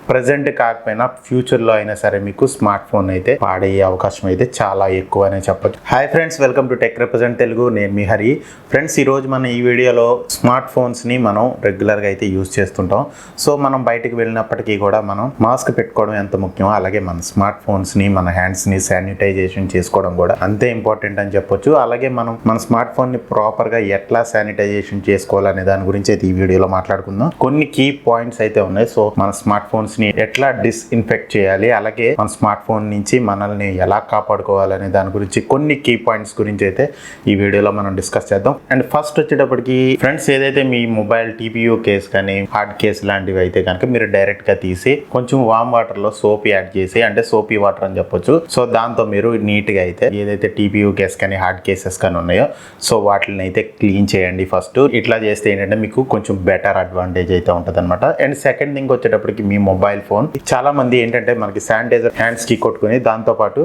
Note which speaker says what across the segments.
Speaker 1: Present కాకపోయినా ఫ్యూచర్లో అయినా సరే మీకు స్మార్ట్ ఫోన్ అయితే పాడయ్యే అవకాశం అయితే చాలా ఎక్కువ అనే చెప్పొచ్చు. Hi friends, welcome to tech represent Telugu. నేను మీ హరి. ఫ్రెండ్స్, ఈరోజు మనం ఈ వీడియోలో స్మార్ట్ ఫోన్స్ని మనం రెగ్యులర్గా అయితే యూజ్ చేస్తుంటాం. సో మనం బయటికి వెళ్ళినప్పటికీ కూడా మనం మాస్క్ పెట్టుకోవడం ఎంత ముఖ్యమో అలాగే మన స్మార్ట్ ఫోన్స్ని మన హ్యాండ్స్ని శానిటైజేషన్ చేసుకోవడం కూడా అంతే ఇంపార్టెంట్ అని చెప్పొచ్చు. అలాగే మనం మన స్మార్ట్ ఫోన్ని ప్రాపర్గా ఎట్లా శానిటైజేషన్ చేసుకోవాలనే దాని గురించి అయితే ఈ వీడియోలో మాట్లాడుకుందాం. కొన్ని కీ పాయింట్స్ అయితే ఉన్నాయి. సో మన స్మార్ట్ ఫోన్స్ ని ఎట్లా డిస్ఇన్ఫెక్ట్ చేయాలి, అలాగే మన స్మార్ట్ ఫోన్ నుంచి మనల్ని ఎలా కాపాడుకోవాలనే దాని గురించి కొన్ని కీ పాయింట్స్ గురించి అయితే ఈ వీడియోలో మనం డిస్కస్ చేద్దాం. అండ్ ఫస్ట్ వచ్చేటప్పటికి ఫ్రెండ్స్, ఏదైతే మీ మొబైల్ TPU కేస్ కానీ హార్డ్ కేస్ లాంటివి అయితే కనుక మీరు డైరెక్ట్ గా తీసి కొంచెం వామ్ వాటర్ లో సోప్ యాడ్ చేసి, అంటే సోపీ వాటర్ అని చెప్పొచ్చు. సో దాంతో మీరు నీట్ గా అయితే ఏదైతే TPU కేస్ కానీ హార్డ్ కేసెస్ కానీ ఉన్నాయో సో వాటిని అయితే క్లీన్ చేయండి ఫస్ట్. ఇట్లా చేస్తే ఏంటంటే మీకు కొంచెం బెటర్ అడ్వాంటేజ్ అయితే ఉంటుంది అనమాట. అండ్ సెకండ్ థింగ్ వచ్చేటప్పటికి మీ మొబైల్ ఫోన్ చాలా మంది ఏంటంటే మనకి శానిటైజర్ హ్యాండ్స్ కి కొట్టుకుని దాంతో పాటు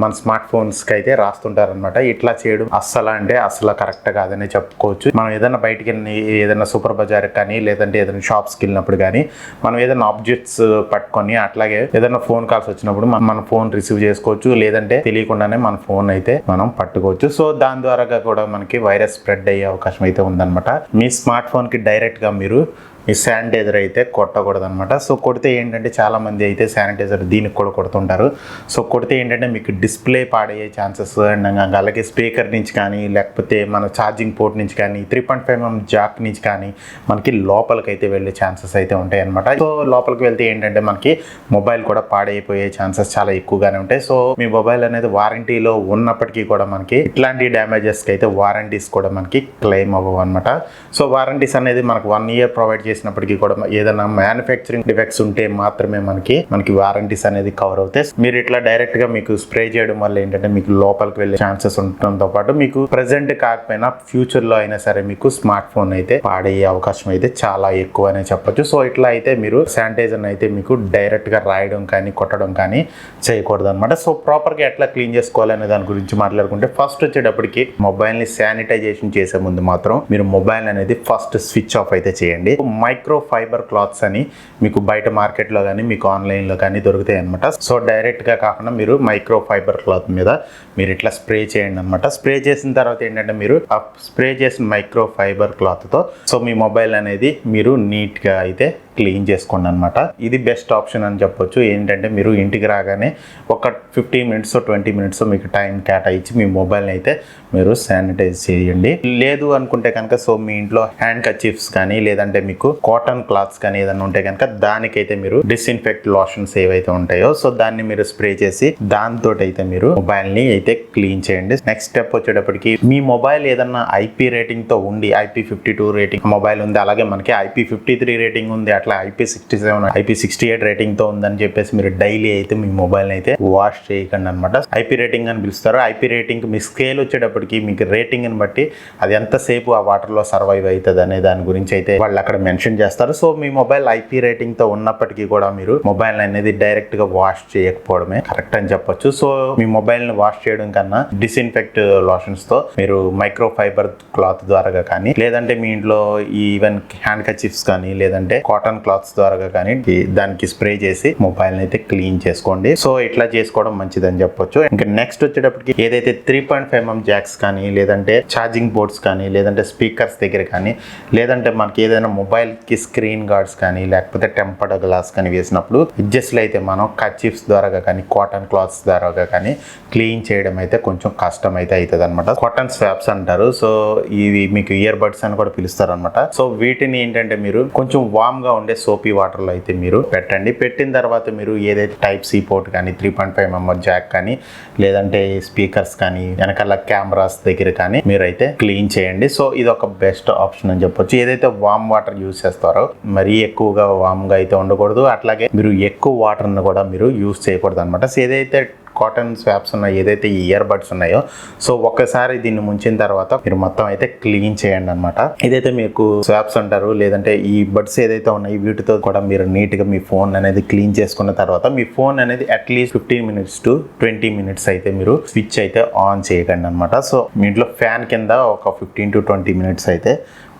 Speaker 1: మన స్మార్ట్ ఫోన్స్ కి అయితే రాస్తుంటారు అనమాట. ఇట్లా చేయడం అస్సలు కరెక్ట్ కాదని చెప్పుకోవచ్చు. మనం ఏదైనా బయటికి వెళ్ళి ఏదైనా సూపర్ బజార్ కానీ లేదంటే ఏదైనా షాప్స్కి వెళ్ళినప్పుడు కానీ మనం ఏదైనా ఆబ్జెక్ట్స్ పట్టుకొని అట్లాగే ఏదైనా ఫోన్ కాల్స్ వచ్చినప్పుడు మన ఫోన్ రిసీవ్ చేసుకోవచ్చు, లేదంటే తెలియకుండానే మన ఫోన్ అయితే మనం పట్టుకోవచ్చు. సో దాని ద్వారా కూడా మనకి వైరస్ స్ప్రెడ్ అయ్యే అవకాశం అయితే ఉందన్నమాట. మీ స్మార్ట్ ఫోన్ కి డైరెక్ట్ గా మీరు ఈ శానిటైజర్ అయితే కొట్టకూడదు అనమాట. సో కొడితే ఏంటంటే చాలా మంది అయితే శానిటైజర్ దీనికి కూడా కొడుతుంటారు. సో కొడితే ఏంటంటే మీకు డిస్ప్లే పాడయ్యే ఛాన్సెస్, అండ్ అలాగే స్పీకర్ నుంచి కానీ లేకపోతే మన ఛార్జింగ్ పోర్ట్ నుంచి కానీ 3.5mm జాక్ నుంచి కానీ మనకి లోపలికి అయితే వెళ్ళే ఛాన్సెస్ అయితే ఉంటాయి అనమాట. సో లోపలికి వెళ్తే ఏంటంటే మనకి మొబైల్ కూడా పాడైపోయే ఛాన్సెస్ చాలా ఎక్కువగానే ఉంటాయి. సో మీ మొబైల్ అనేది వారంటీలో ఉన్నప్పటికీ కూడా మనకి ఇట్లాంటి డ్యామేజెస్కి అయితే వారంటీస్ కూడా మనకి క్లెయిమ్ అవ్వవు అనమాట. సో వారంటీస్ అనేది మనకు 1 year ప్రొవైడ్ చేసినప్పటికీ కూడా ఏదైనా మ్యానుఫ్యాక్చరింగ్ డిఫెక్ట్స్ ఉంటే మాత్రమే మనకి వారంటీస్ అనేది కవర్ అవుతాయి. మీరు ఇట్లా డైరెక్ట్ గా మీకు స్ప్రే చేయడం వల్ల ఏంటంటే మీకు లోపలికి వెళ్ళే ఛాన్సెస్ ఉండటంతో పాటు మీకు ప్రెజెంట్ కాకపోయినా ఫ్యూచర్ లో అయినా సరే మీకు స్మార్ట్ ఫోన్ అయితే పాడయ్యే అవకాశం అయితే చాలా ఎక్కువ అనే చెప్పొచ్చు. సో ఇట్లా అయితే మీరు శానిటైజర్ అయితే మీకు డైరెక్ట్ గా రాయడం కానీ కొట్టడం కానీ చేయకూడదు అనమాట. సో ప్రాపర్ గా ఎట్లా క్లీన్ చేసుకోవాలనే దాని గురించి మాట్లాడుకుంటే ఫస్ట్ వచ్చేటప్పటికి మొబైల్ ని శానిటైజేషన్ చేసే ముందు మాత్రం మీరు మొబైల్ అనేది ఫస్ట్ స్విచ్ ఆఫ్ అయితే చేయండి. మైక్రో ఫైబర్ క్లాత్స్ అని మీకు బయట మార్కెట్లో కానీ మీకు ఆన్లైన్లో కానీ దొరుకుతాయి అనమాట. సో డైరెక్ట్గా కాకుండా మీరు మైక్రో ఫైబర్ క్లాత్ మీద మీరు ఇట్లా స్ప్రే చేయండి అనమాట. స్ప్రే చేసిన తర్వాత ఏంటంటే మీరు ఆ స్ప్రే చేసిన మైక్రో ఫైబర్ క్లాత్తో సో మీ మొబైల్ అనేది మీరు నీట్గా అయితే క్లీన్ చేసుకోండి అనమాట. ఇది బెస్ట్ ఆప్షన్ అని చెప్పొచ్చు. ఏంటంటే మీరు ఇంటికి రాగానే ఒక 15 minutes 20 minutes మీకు టైం కేటాయించి మీ మొబైల్ని అయితే మీరు శానిటైజ్ చేయండి. లేదు అనుకుంటే కనుక సో మీ ఇంట్లో హ్యాండ్ కర్చీఫ్స్ కానీ లేదంటే మీకు కాటన్ క్లాత్స్ కానీ ఏదైనా ఉంటే కనుక దానికైతే మీరు డిస్ఇన్ఫెక్ట్ లోషన్స్ ఏవైతే ఉంటాయో సో దాన్ని మీరు స్ప్రే చేసి దాంతో అయితే మీరు మొబైల్ ని అయితే క్లీన్ చేయండి. నెక్స్ట్ స్టెప్ వచ్చేటప్పటికి మీ మొబైల్ ఏదన్నా IP రేటింగ్ తో ఉండి IP52 రేటింగ్ మొబైల్ ఉంది, అలాగే మనకి IP53 రేటింగ్ ఉంది, అట్లా IP67 IP68 రేటింగ్ తో ఉందని చెప్పేసి మీరు డైలీ అయితే మీ మొబైల్ అయితే వాష్ చేయకండి అనమాట. IP రేటింగ్ అని పిలుస్తారు. IP రేటింగ్ మీ స్కేల్ వచ్చేటప్పటికి మీకు రేటింగ్ ని బట్టి అది ఎంతసేపు ఆ వాటర్ లో సర్వైవ్ అవుతుంది అనే దాని గురించి అయితే వాళ్ళు అక్కడ మెన్షన్ చేస్తారు. సో మీ మొబైల్ IP రేటింగ్ తో ఉన్నప్పటికీ కూడా మీరు మొబైల్ అనేది డైరెక్ట్ గా వాష్ చేయకపోవడమే కరెక్ట్ అని చెప్పొచ్చు. సో మీ మొబైల్ ని వాష్ చేయడం కన్నా డిస్ఇన్ఫెక్ట్ లోషన్స్ తో మీరు మైక్రో ఫైబర్ క్లాత్ ద్వారా కానీ లేదంటే మీ ఇంట్లో ఈవెన్ హ్యాండ్ కర్చీఫ్స్ కానీ లేదంటే కాటన్ క్లాత్స్ ద్వారా కానీ దానికి స్ప్రే చేసి మొబైల్ అయితే క్లీన్ చేసుకోండి. సో ఇట్లా చేసుకోవడం మంచిదని చెప్పొచ్చు. ఇంకా నెక్స్ట్ వచ్చేటప్పటికి ఏదైతే 3.5mm జాక్స్ కానీ లేదంటే ఛార్జింగ్ బోర్డ్స్ కానీ లేదంటే స్పీకర్స్ దగ్గర కానీ లేదంటే మనకి ఏదైనా మొబైల్ కి స్క్రీన్ గార్డ్స్ కానీ లేకపోతే టెంపర్డ్ గ్లాస్ కానీ వేసినప్పుడు ఎడ్జెస్ట్లు అయితే మనం కర్చీఫ్స్ ద్వారా కానీ కాటన్ క్లాత్స్ ద్వారా కానీ క్లీన్ చేయడం అయితే కొంచెం కష్టం అయితే అవుతుంది అనమాట. కాటన్ స్వాప్స్ అంటారు. సో ఇవి మీకు ఇయర్ బడ్స్ అని కూడా పిలుస్తారు అనమాట. సో వీటిని ఏంటంటే మీరు కొంచెం వామ్ గా ఉండే సోపీ వాటర్ లో అయితే మీరు పెట్టండి. పెట్టిన తర్వాత మీరు ఏదైతే Type-C పోర్ట్ కానీ 3.5mm జాక్ కానీ లేదంటే స్పీకర్స్ కానీ వెనకాల కెమెరాస్ దగ్గర కానీ మీరైతే క్లీన్ చేయండి. సో ఇది ఒక బెస్ట్ ఆప్షన్ అని చెప్పొచ్చు. ఏదైతే వామ్ వాటర్ యూజ్ చేస్తారో మరీ ఎక్కువగా వామ్ గా అయితే ఉండకూడదు, అట్లాగే మీరు ఎక్కువ వాటర్ ని కూడా మీరు యూజ్ చేయకూడదు అనమాట. సో ఏదైతే కాటన్ స్వాప్స్ ఉన్నాయి, ఏదైతే ఈ ఇయర్ బడ్స్ ఉన్నాయో సో ఒక్కసారి దీన్ని ముంచిన తర్వాత మీరు మొత్తం అయితే క్లీన్ చేయండి అనమాట. ఇదైతే మీకు స్వాప్స్ అంటారు, లేదంటే ఈ బడ్స్ ఏదైతే ఉన్నాయి వీటితో కూడా మీరు నీట్ గా మీ ఫోన్ అనేది క్లీన్ చేసుకున్న తర్వాత మీ ఫోన్ అనేది అట్లీస్ట్ 15 minutes to 20 minutes అయితే మీరు స్విచ్ అయితే ఆన్ చేయకండి అనమాట. సో మీ ఇంట్లో ఫ్యాన్ కింద ఒక 15 to 20 minutes అయితే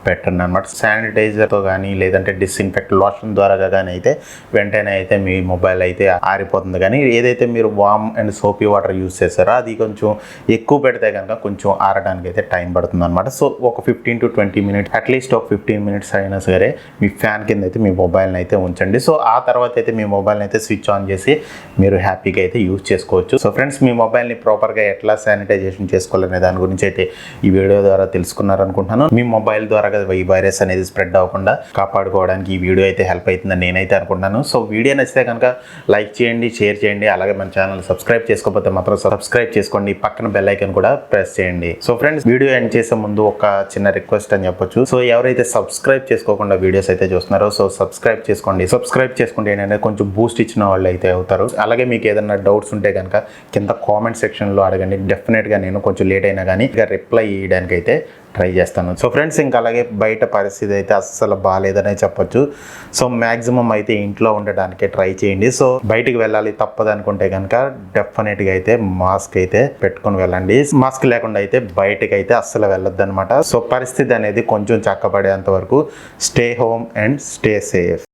Speaker 1: పెట్టండి అనమాట. శానిటైజర్తో కానీ లేదంటే డిస్ఇన్ఫెక్ట్ లోషన్ ద్వారా కానీ అయితే వెంటనే అయితే మీ మొబైల్ అయితే ఆరిపోతుంది. కానీ ఏదైతే మీరు వామ్ అండ్ సోపీ వాటర్ యూస్ చేస్తారో అది కొంచెం ఎక్కువ పెడితే కనుక కొంచెం ఆరడానికి అయితే టైం పడుతుంది అనమాట. సో ఒక 15 to 20 మినిట్స్, అట్లీస్ట్ ఒక 15 మినిట్స్ అయినా సరే మీ ఫ్యాన్ కింద అయితే మీ మొబైల్ని అయితే ఉంచండి. సో ఆ తర్వాత అయితే మీ మొబైల్ని అయితే స్విచ్ ఆన్ చేసి మీరు హ్యాపీగా అయితే యూజ్ చేసుకోవచ్చు. సో ఫ్రెండ్స్, మీ మొబైల్ని ప్రాపర్గా ఎట్లా శానిటైజేషన్ చేసుకోవాలనే దాని గురించి అయితే ఈ వీడియో ద్వారా తెలుసుకున్నారనుకుంటున్నాను. మీ మొబైల్ ద్వారా ఈ వైరస్ అనేది స్ప్రెడ్ అవ్వకుండా కాపాడుకోవడానికి ఈ వీడియో అయితే హెల్ప్ అవుతుందని నేనైతే అనుకుంటున్నాను. సో వీడియో నచ్చితే కనుక లైక్ చేయండి, షేర్ చేయండి. అలాగే మన ఛానల్ సబ్స్క్రైబ్ చేసుకోకపోతే మాత్రం సబ్స్క్రైబ్ చేసుకోండి, పక్కన బెల్ ఐకాన్ కూడా ప్రెస్ చేయండి. సో ఫ్రెండ్స్, వీడియో ఎండ్ చేసే ముందు ఒక చిన్న రిక్వెస్ట్ అని చెప్పొచ్చు. సో ఎవరైతే సబ్స్క్రైబ్ చేసుకోకుండా వీడియోస్ అయితే చూస్తున్నారో సో సబ్స్క్రైబ్ చేసుకోండి. సబ్స్క్రైబ్ చేసుకుంటే ఏంటంటే కొంచెం బూస్ట్ ఇచ్చిన వాళ్ళు అయితే అవుతారు. అలాగే మీకు ఏదైనా డౌట్స్ ఉంటే కనుక కింద కామెంట్ సెక్షన్లో అడగండి. డెఫినెట్గా నేను కొంచెం లేట్ అయినా కానీ ఇక రిప్లై ఇవ్వడానికి అయితే ట్రై చేస్తాను. సో ఫ్రెండ్స్, ఇంకా అలాగే బయట పరిస్థితి అయితే అస్సలు బాగాలేదనే చెప్పొచ్చు. సో మ్యాక్సిమం అయితే ఇంట్లో ఉండడానికే ట్రై చేయండి. సో బయటికి వెళ్ళాలి తప్పదు అనుకుంటే కనుక డెఫినెట్గా అయితే మాస్క్ అయితే పెట్టుకొని వెళ్ళండి. మాస్క్ లేకుండా అయితే బయటకు అయితే అస్సలు వెళ్ళొద్దు అనమాట. సో పరిస్థితి అనేది కొంచెం చక్కబడేంత వరకు stay home and stay safe.